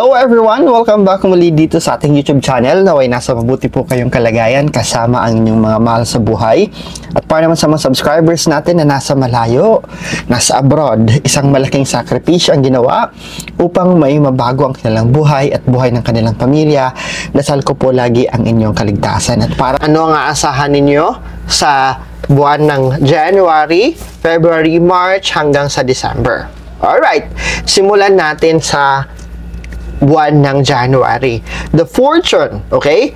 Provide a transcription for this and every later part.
Hello everyone! Welcome back muli dito sa ating YouTube channel. Naway nasa mabuti po kayong kalagayan kasama ang inyong mga mahal sa buhay. At para naman sa mga subscribers natin na nasa malayo, nasa abroad, isang malaking sakripisyo ang ginawa upang may mabago ang kanilang buhay at buhay ng kanilang pamilya. Dasal ko po lagi ang inyong kaligtasan. At para ano ang aasahan ninyo sa buwan ng January, February, March hanggang sa December. Alright, simulan natin sa buwan ng January. The fortune, okay?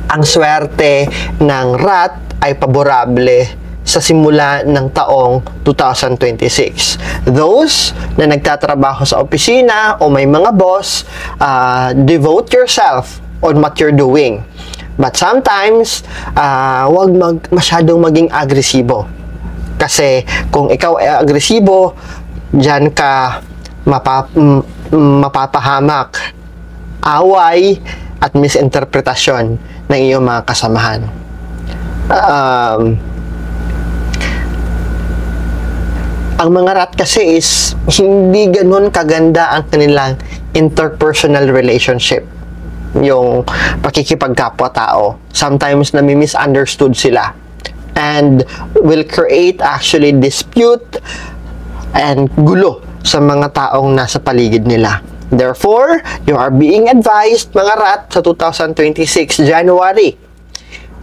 Ang swerte ng rat ay paborable sa simula ng taong 2026. Those na nagtatrabaho sa opisina o may mga boss, devote yourself on what you're doing. But sometimes, huwag masyadong maging agresibo. Kasi kung ikaw ay agresibo, dyan ka mapapahamak, away at misinterpretasyon ng iyong mga kasamahan. Ang mga rat kasi is hindi ganun kaganda ang kanilang interpersonal relationship, yung pakikipagkapwa-tao. Sometimes nami-misunderstood sila and will create actually dispute and gulo sa mga taong nasa paligid nila. Therefore, you are being advised, mga rat, sa 2026 January,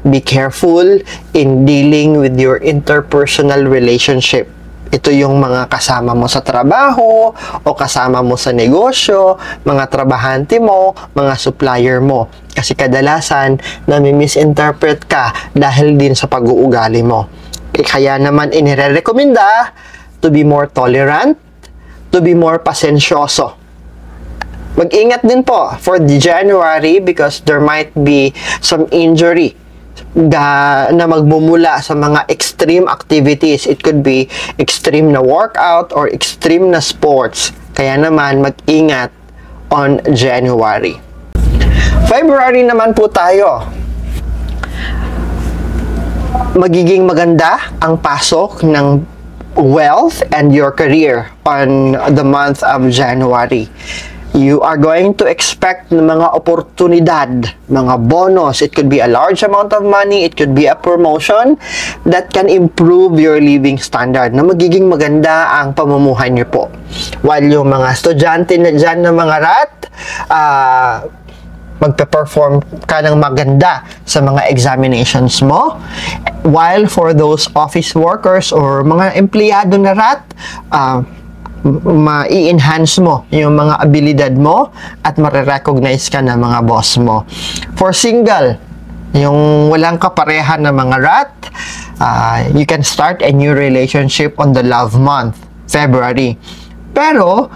be careful in dealing with your interpersonal relationship. Ito yung mga kasama mo sa trabaho o kasama mo sa negosyo, mga trabahante mo, mga supplier mo. Kasi kadalasan, nami-misinterpret ka dahil din sa pag-uugali mo. Kaya naman inirekomenda to be more tolerant, to be more pasensyoso. Mag-ingat din po for the January because there might be some injury na magmumula sa mga extreme activities. It could be extreme na workout or extreme na sports. Kaya naman mag-ingat on January. February naman po tayo. Magiging maganda ang pasok ng wealth and your career on the month of January. You are going to expect mga oportunidad, mga bonus. It could be a large amount of money, it could be a promotion that can improve your living standard, na magiging maganda ang pamumuhay niyo po. While yung mga estudyante na dyan na mga rat, magpe-perform ka ng maganda sa mga examinations mo. While for those office workers or mga empleyado na rat, ma-i-enhance mo yung mga abilidad mo at ma-recognize ka ng mga boss mo. For single, yung walang kaparehan na mga rat, you can start a new relationship on the love month, February. Pero,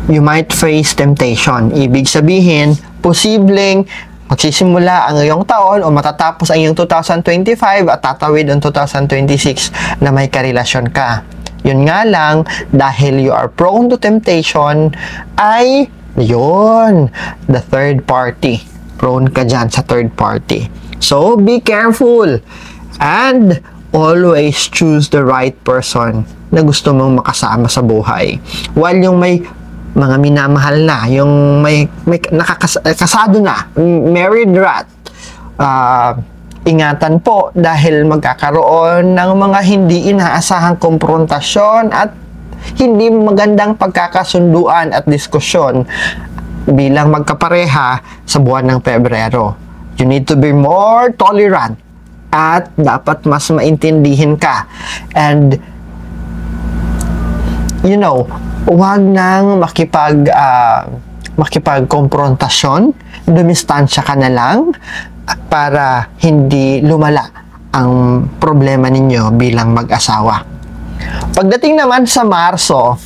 you might face temptation. Ibig sabihin, posibleng magsisimula ang iyong taon o matatapos ang iyong 2025 at tatawid ang 2026 na may karelasyon ka. Yun nga lang, dahil you are prone to temptation, ay yun, the third party. Prone ka dyan sa third party. So, be careful and always choose the right person na gusto mong makasama sa buhay. While yung may mga minamahal na, yung may kasado na, married rat, ingatan po dahil magkakaroon ng mga hindi inaasahang komprontasyon at hindi magandang pagkakasunduan at diskusyon bilang magkapareha sa buwan ng Pebrero. You need to be more tolerant at dapat mas maintindihin ka. And you know, huwag nang makipagkomprontasyon, dumistansya ka na lang para hindi lumala ang problema ninyo bilang mag-asawa. Pagdating naman sa Marso,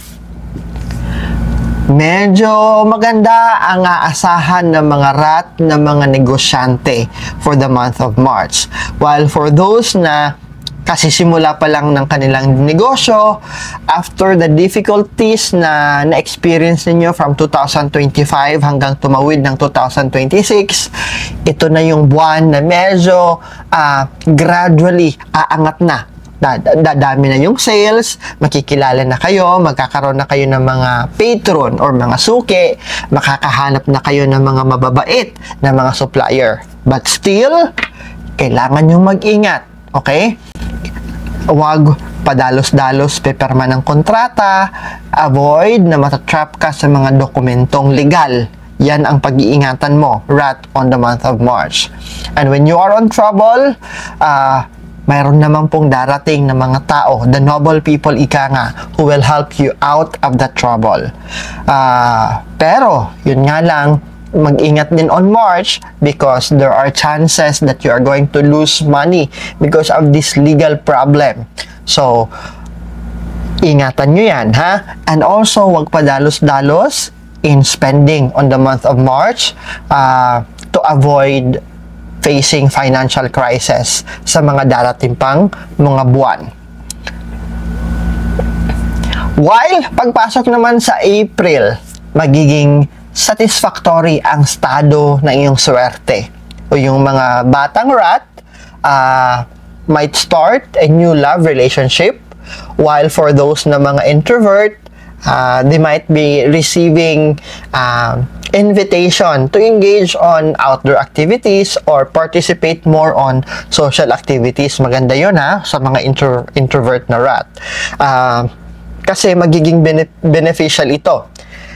medyo maganda ang aasahan ng mga rat na mga negosyante for the month of March. While for those na kasisimula pa lang ng kanilang negosyo, after the difficulties na na-experience ninyo from 2025 hanggang tumawid ng 2026, ito na yung buwan na medyo gradually aangat na dadami na yung sales, makikilala na kayo, magkakaroon na kayo ng mga patron or mga suki, makakahanap na kayo ng mga mababait na mga supplier. But still, kailangan yung mag-ingat, okay? Huwag padalos-dalos pepirma ng kontrata, avoid na matatrap ka sa mga dokumentong legal. Yan ang pag-iingatan mo, rat on the month of March. And when you are on trouble, mayroon naman pong darating na mga tao, the noble people ika nga, who will help you out of that trouble. Pero, yun nga lang, mag-ingat din on March because there are chances that you are going to lose money because of this legal problem. So, ingatan nyo yan, ha? And also, wag padalos-dalos in spending on the month of March to avoid facing financial crisis sa mga darating pang mga buwan. While pagpasok naman sa April, magiging satisfactory ang estado ng iyong swerte. O yung mga batang rat might start a new love relationship, while for those na mga introvert, they might be receiving invitation to engage on outdoor activities or participate more on social activities. Maganda yun, ha, sa mga introvert na rat. Kasi magiging beneficial ito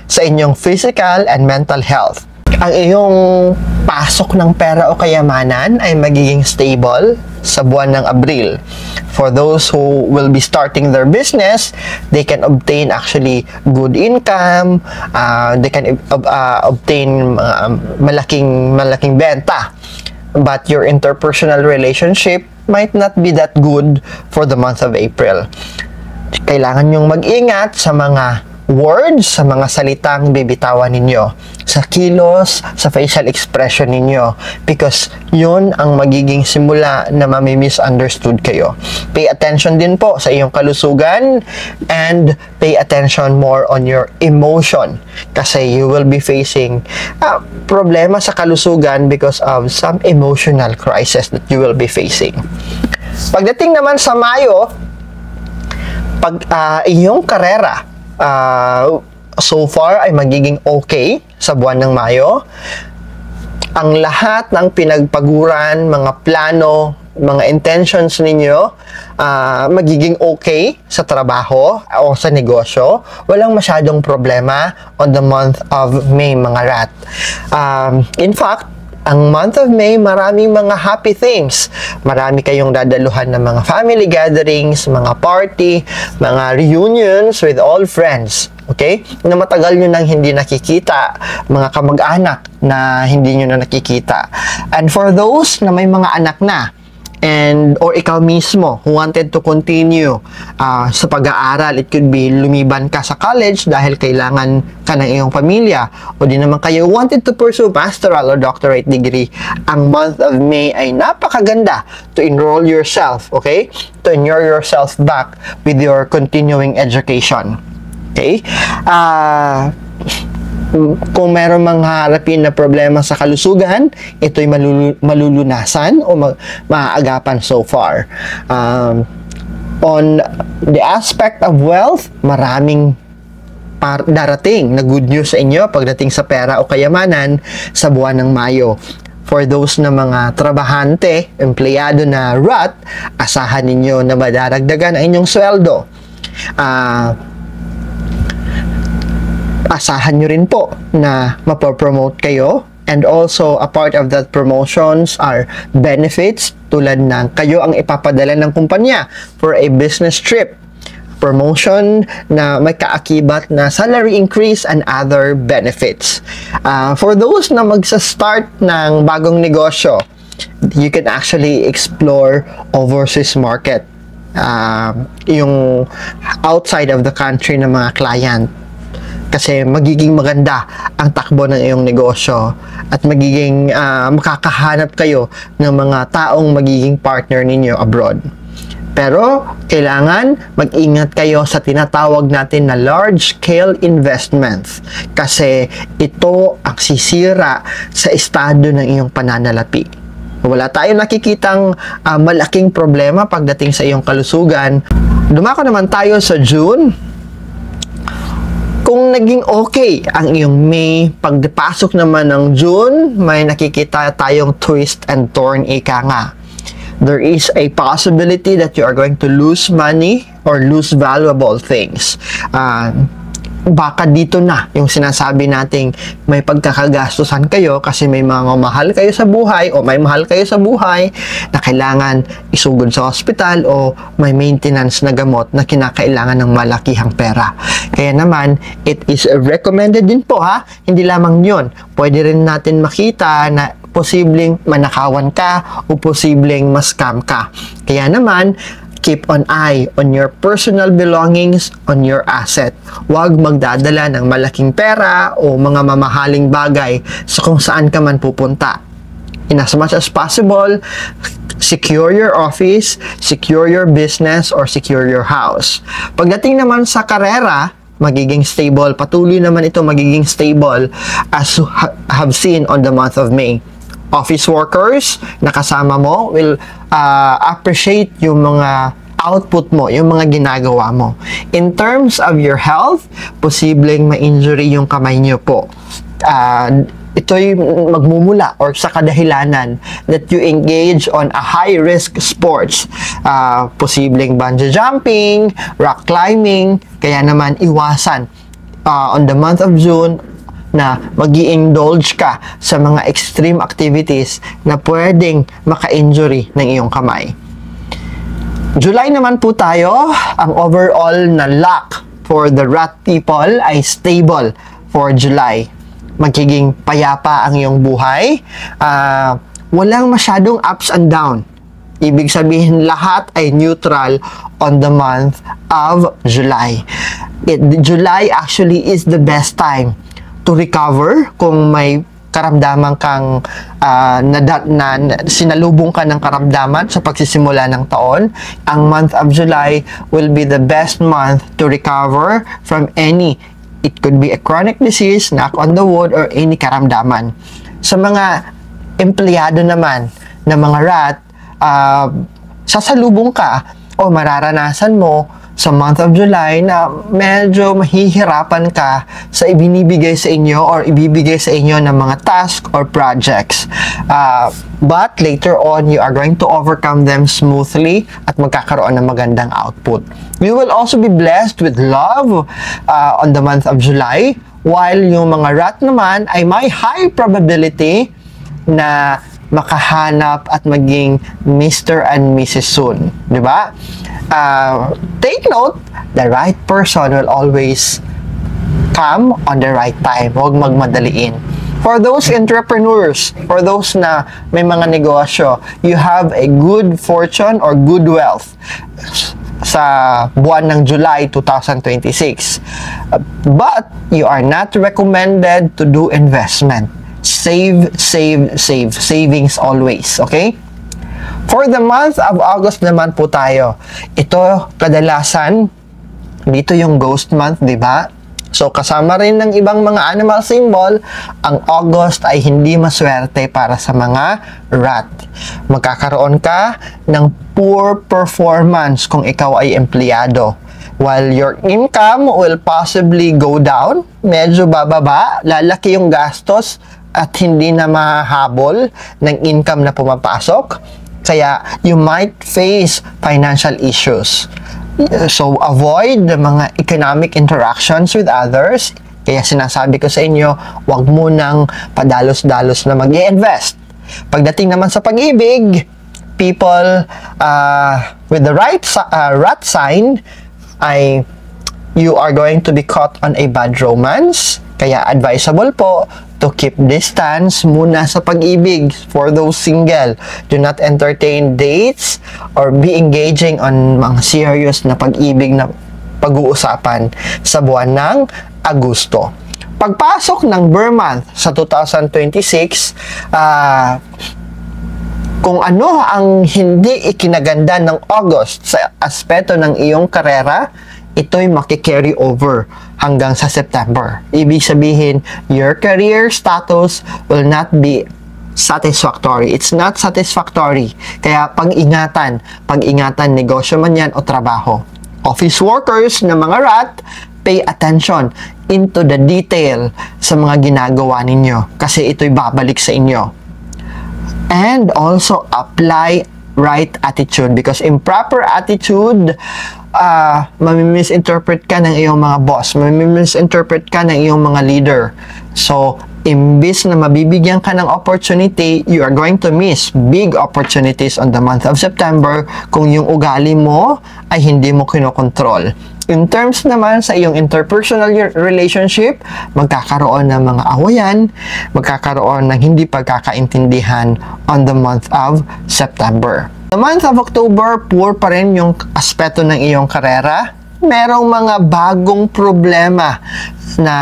sa inyong physical and mental health. Ang iyong pasok ng pera o kayamanan ay magiging stable sa buwan ng Abril. For those who will be starting their business, they can obtain actually good income, they can obtain malaking benta. But your interpersonal relationship might not be that good for the month of April. Kailangan nyong mag-ingat sa mga words, sa mga salitang bibitawan ninyo, sa kilos, sa facial expression ninyo, because yun ang magiging simula na mami-misunderstood kayo. Pay attention din po sa iyong kalusugan and pay attention more on your emotion kasi you will be facing problema sa kalusugan because of some emotional crisis that you will be facing. Pagdating naman sa Mayo, pag iyong karera so far ay magiging okay sa buwan ng Mayo. Ang lahat ng pinagpaguran, mga plano, mga intentions ninyo magiging okay sa trabaho o sa negosyo. Walang masyadong problema on the month of May, mga rat. In fact, ang month of May, maraming mga happy things. Marami kayong dadaluhan ng mga family gatherings, mga party, mga reunions with all friends. Okay? Na matagal nyo nang hindi nakikita, mga kamag-anak na hindi nyo na nakikita. And for those na may mga anak na, or ikaw mismo who wanted to continue sa pag-aaral, it could be lumiban ka sa college dahil kailangan ka ng iyong pamilya, o di naman kayo wanted to pursue pastoral or doctorate degree, ang month of May ay napakaganda to enroll yourself, okay? To enroll yourself back with your continuing education. Okay? Kung meron mang harapin na problema sa kalusugan, ito'y malulunasan o maaagapan so far. On the aspect of wealth, maraming darating na good news sa inyo pagdating sa pera o kayamanan sa buwan ng Mayo. For those na mga trabahante, empleyado na rat, asahan ninyo na madaragdagan ang inyong sweldo. Asahan nyo rin po na mapopromote kayo, and also a part of that promotions are benefits tulad ng kayo ang ipapadala ng kumpanya for a business trip, promotion na may kaakibat na salary increase and other benefits. For those na magsa-start ng bagong negosyo, you can actually explore overseas market, yung outside of the country ng mga client. Kasi magiging maganda ang takbo ng iyong negosyo at magiging makakahanap kayo ng mga taong magiging partner ninyo abroad. Pero kailangan mag-ingat kayo sa tinatawag natin na large-scale investments kasi ito ang sisira sa estado ng iyong pananalapi. Wala tayong nakikitang malaking problema pagdating sa iyong kalusugan. Dumako naman tayo sa June. Kung naging okay ang iyong May, pagpasok naman ng June, may nakikita tayong twist and turn, ika nga. There is a possibility that you are going to lose money or lose valuable things. Baka dito na yung sinasabi nating may pagkakagastusan kayo kasi may mga mahal kayo sa buhay o may mahal kayo sa buhay na kailangan isugod sa hospital o may maintenance na gamot na kinakailangan ng malakihang pera. Kaya naman, it is recommended din po hindi lamang yun. Pwede rin natin makita na posibleng manakawan ka o posibleng ma-scam ka. Kaya naman, keep an eye on your personal belongings, on your asset. Huwag magdadala ng malaking pera o mga mamahaling bagay sa kung saan ka man pupunta. In as much as possible, secure your office, secure your business, or secure your house. Pagdating naman sa karera, magiging stable. Patuloy naman ito magiging stable as you have seen on the month of May. Office workers na kasama mo will appreciate yung mga output mo, yung mga ginagawa mo. In terms of your health, posibleng ma-injury yung kamay nyo po. Ito'y magmumula or sa kadahilanan that you engage on a high-risk sports. Posibleng bungee jumping, rock climbing, kaya naman iwasan on the month of June na mag-i-indulge ka sa mga extreme activities na pwedeng maka-injury ng iyong kamay. July naman po tayo, ang overall na luck for the rat people ay stable for July. Magiging payapa ang iyong buhay. Walang masyadong ups and down. Ibig sabihin lahat ay neutral on the month of July. July actually is the best time to recover kung may karamdaman kang sinalubong ka ng karamdaman sa pagsisimula ng taon. Ang month of July will be the best month to recover from any, it could be a chronic disease, knock on the wood, or any karamdaman. Sa mga empleyado naman na mga rat, sasalubong ka o mararanasan mo sa month of July na medyo mahihirapan ka sa ibinibigay sa inyo or ibibigay sa inyo ng mga task or projects. But later on, you are going to overcome them smoothly at magkakaroon ng magandang output. You will also be blessed with love on the month of July, while yung mga rat naman ay may high probability na makahanap at maging Mr. and Mrs. soon. Diba? Take note, the right person will always come on the right time. Huwag magmadaliin. For those entrepreneurs, for those na may mga negosyo, you have a good fortune or good wealth sa buwan ng July 2026. But you are not recommended to do investment. Save, savings always, okay? For the month of August naman po tayo. Ito, kadalasan, dito yung ghost month, di ba? So, kasama rin ng ibang mga animal symbol, ang August ay hindi maswerte para sa mga rat. Magkakaroon ka ng poor performance kung ikaw ay empleyado. While your income will possibly go down, medyo bababa, lalaki yung gastos at hindi na mahahabol ng income na pumapasok. Kaya you might face financial issues. So avoid the mga economic interactions with others. Kaya sinasabi ko sa inyo, huwag mo nang padalos-dalos na mag-i-invest. Pagdating naman sa pag-ibig, people with the right rat sign ay you are going to be caught on a bad romance. Kaya advisable po to keep distance muna sa pag-ibig for those single. Do not entertain dates or be engaging on mga serious na pag-ibig na pag-uusapan sa buwan ng Agosto. Pagpasok ng Burr month sa 2026, kung ano ang hindi ikinaganda ng August sa aspeto ng iyong karera, ito'y maki-carry over hanggang sa September. Ibig sabihin, your career status will not be satisfactory. It's not satisfactory. Kaya pag-ingatan negosyo man yan o trabaho. Office workers na mga rat, pay attention into the detail sa mga ginagawa ninyo kasi ito'y babalik sa inyo. And also apply right attitude because improper attitude, mamimisinterpret ka ng iyong mga boss, mamimisinterpret ka ng iyong mga leader. So, imbis na mabibigyan ka ng opportunity, you are going to miss big opportunities on the month of September kung yung ugali mo ay hindi mo kinokontrol. In terms naman sa iyong interpersonal relationship, magkakaroon ng mga awayan, magkakaroon ng hindi pagkakaintindihan on the month of September. The month of October, poor pa rin yung aspeto ng iyong karera. Merong mga bagong problema na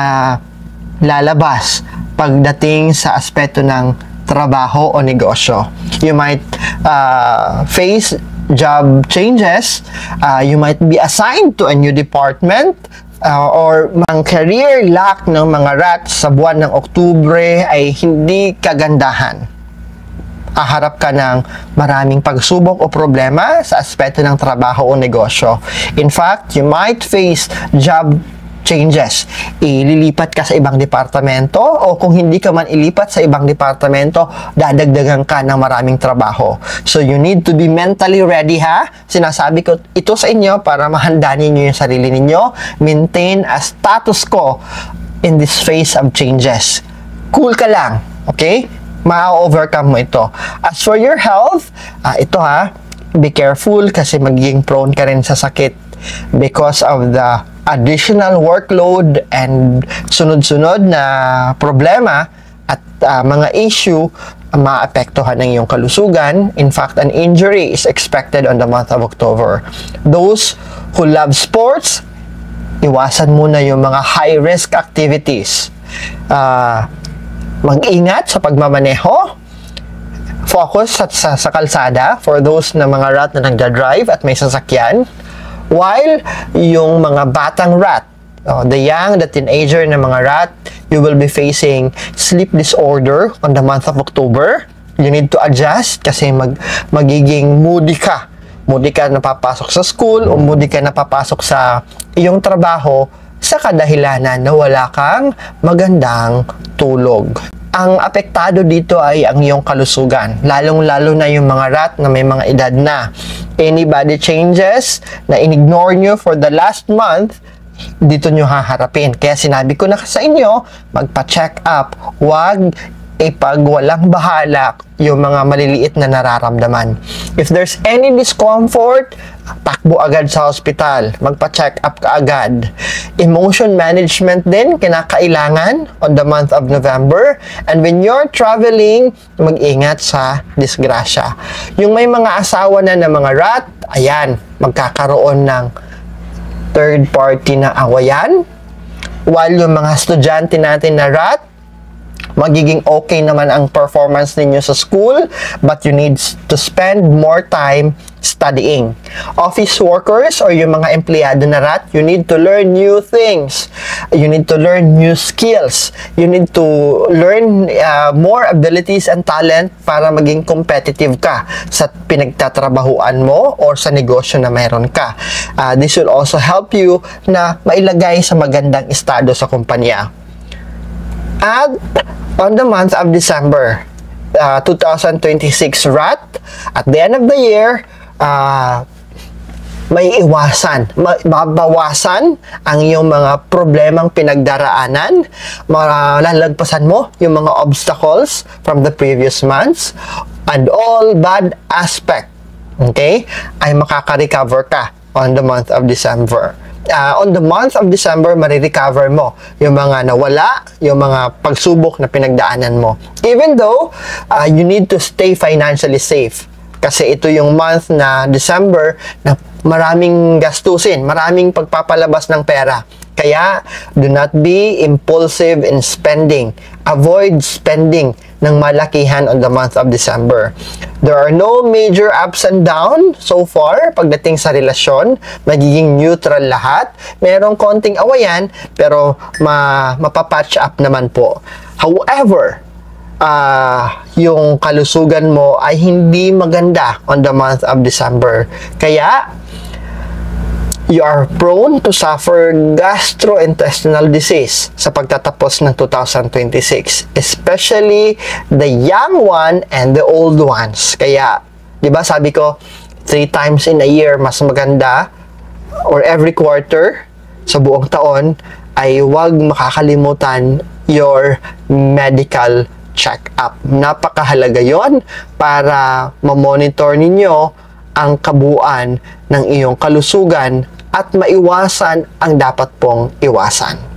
lalabas pagdating sa aspeto ng trabaho o negosyo. You might face job changes, you might be assigned to a new department, or mang career lack ng mga rats sa buwan ng Oktubre ay hindi kagandahan. Haharap ka ng maraming pagsubok o problema sa aspeto ng trabaho o negosyo. In fact, you might face job changes. Ililipat ka sa ibang departamento o kung hindi ka man ilipat sa ibang departamento, dadagdagan ka ng maraming trabaho. So, you need to be mentally ready, ha? Sinasabi ko ito sa inyo para mahanda ninyo yung sarili ninyo. Maintain a status quo in this phase of changes. Cool ka lang, okay? Ma-overcome mo ito. As for your health, ito ha, be careful kasi magiging prone ka rin sa sakit because of the additional workload and sunod-sunod na problema at mga issue maapektuhan ng iyong kalusugan. In fact, an injury is expected on the month of October. Those who love sports, iwasan muna yung mga high-risk activities. Mag-ingat sa pagmamaneho. Focus sa kalsada for those na mga rat na nagda-drive at may sasakyan. While yung mga batang rat, the young, the teenager na mga rat, you will be facing sleep disorder on the month of October. You need to adjust kasi magiging moody ka. Moody ka na papasok sa school o moody ka na papasok sa iyong trabaho sa kadahilanan na wala kang magandang tulog. Ang apektado dito ay ang iyong kalusugan, lalong-lalo na yung mga rat na may mga edad na. Any body changes na in-ignore nyo for the last month, dito nyo haharapin. Kaya sinabi ko na sa inyo, magpa-check up. Huwag ipag walang bahala yung mga maliliit na nararamdaman. If there's any discomfort, takbo agad sa hospital. Magpa-check up ka agad. Emotion management din, kinakailangan on the month of November. And when you're traveling, mag-ingat sa disgrasya. Yung may mga asawa na ng mga rat, ayan, magkakaroon ng third party na awayan. While yung mga estudyante natin na rat, magiging okay naman ang performance ninyo sa school, but you need to spend more time studying. Office workers or yung mga empleyado na rat, you need to learn new things. You need to learn new skills. You need to learn more abilities and talent para maging competitive ka sa pinagtatrabahuan mo or sa negosyo na mayroon ka. This will also help you na mailagay sa magandang estado sa kumpanya. At on the month of December 2026 rat, at the end of the year, may iwasan, babawasan ang iyong mga problemang pinagdaraanan, malalagpasan mo yung mga obstacles from the previous months, and all bad aspect, okay, ay makaka-recover ka on the month of December. On the month of December, marirecover mo yung mga nawala, yung mga pagsubok na pinagdaanan mo. Even though, you need to stay financially safe. Kasi ito yung month na December na maraming gastusin, maraming pagpapalabas ng pera. Kaya, do not be impulsive in spending. Avoid spending ng malakihan on the month of December. There are no major ups and downs so far pagdating sa relasyon. Magiging neutral lahat. Merong konting awayan, pero mapapatch up naman po. However, yung kalusugan mo ay hindi maganda on the month of December. Kaya, you are prone to suffer gastrointestinal disease sa pagtatapos ng 2026, especially the young one and the old ones. Kaya, di ba sabi ko, 3 times in a year mas maganda, or every quarter sa buong taon, ay huwag makakalimutan your medical check-up. Napakahalaga yon para ma-monitor ninyo ang kabuuan ng iyong kalusugan at maiwasan ang dapat pong iwasan.